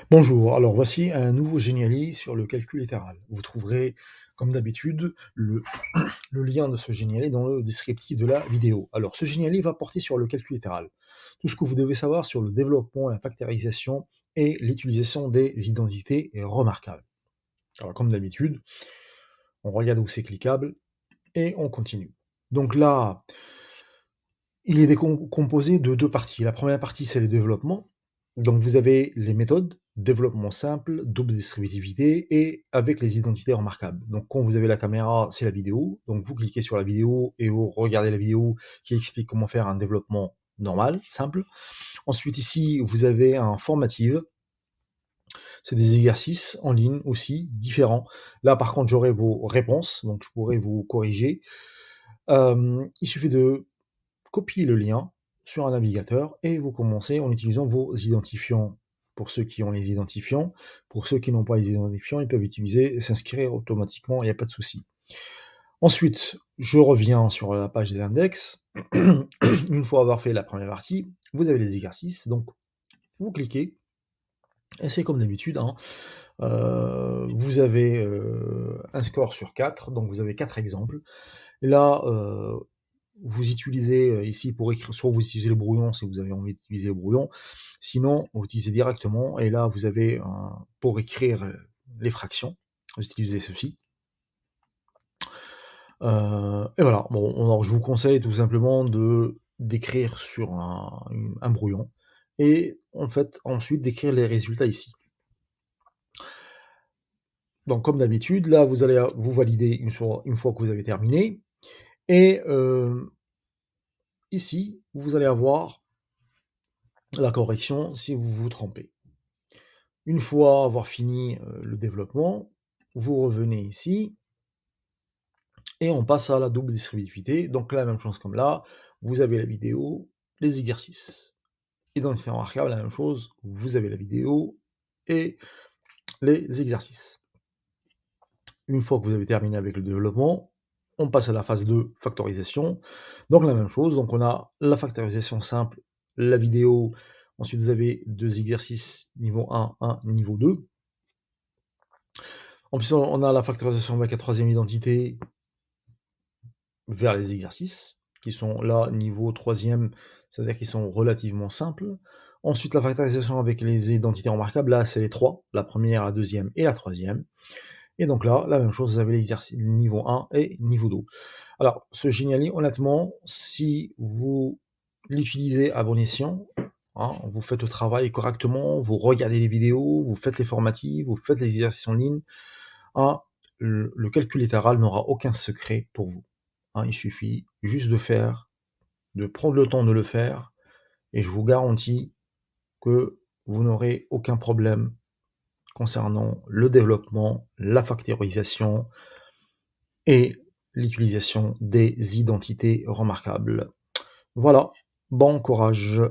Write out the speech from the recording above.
Bonjour, alors voici un nouveau Geniali sur le calcul littéral. Vous trouverez, comme d'habitude, le lien de ce Geniali dans le descriptif de la vidéo. Alors, ce Geniali va porter sur le calcul littéral. Tout ce que vous devez savoir sur le développement, la factorisation et l'utilisation des identités est remarquable. Alors, comme d'habitude, on regarde où c'est cliquable et on continue. Donc là, il est composé de deux parties. La première partie, c'est le développement. Donc vous avez les méthodes, développement simple, double distributivité et avec les identités remarquables. Donc quand vous avez la caméra, c'est la vidéo. Donc vous cliquez sur la vidéo et vous regardez la vidéo qui explique comment faire un développement normal, simple. Ensuite ici, vous avez un formative. C'est des exercices en ligne aussi, différents. Là par contre, j'aurai vos réponses, donc je pourrai vous corriger. Il suffit de copiez le lien sur un navigateur et vous commencez en utilisant vos identifiants. Pour ceux qui ont les identifiants, pour ceux qui n'ont pas les identifiants, ils peuvent utiliser et s'inscrire automatiquement, il n'y a pas de souci. Ensuite, je reviens sur la page des index. Une fois avoir fait la première partie, vous avez les exercices, donc vous cliquez, et c'est comme d'habitude, hein, vous avez un score sur 4, donc vous avez 4 exemples. Et là, vous utilisez ici pour écrire, soit vous utilisez le brouillon si vous avez envie d'utiliser le brouillon, sinon vous utilisez directement, et là vous avez pour écrire les fractions, vous utilisez ceci. Et voilà, bon, alors je vous conseille tout simplement d'écrire sur un brouillon, et en fait ensuite d'écrire les résultats ici. Donc comme d'habitude, là vous allez vous valider une fois que vous avez terminé, et ici vous allez avoir la correction si vous vous trompez. Une fois avoir fini le développement, vous revenez ici et on passe à la double distributivité. Donc la même chose comme là, vous avez la vidéo, les exercices. Identité remarquable, la même chose, vous avez la vidéo et les exercices. Une fois que vous avez terminé avec le développement, on passe à la phase de factorisation. Donc la même chose, donc on a la factorisation simple, la vidéo, ensuite vous avez deux exercices niveau 1, niveau 2. En plus, on a la factorisation avec la troisième identité vers les exercices, qui sont là, niveau troisième, c'est-à-dire qu'ils sont relativement simples. Ensuite, la factorisation avec les identités remarquables, là, c'est les trois, la première, la deuxième et la troisième. Et donc là, la même chose, vous avez l'exercice niveau 1 et niveau 2. Alors, ce Geniali, honnêtement, si vous l'utilisez à bon escient, hein, vous faites le travail correctement, vous regardez les vidéos, vous faites les formatives, vous faites les exercices en ligne, hein, le calcul littéral n'aura aucun secret pour vous. Hein, il suffit juste de prendre le temps de le faire, et je vous garantis que vous n'aurez aucun problème concernant le développement, la factorisation et l'utilisation des identités remarquables. Voilà, bon courage.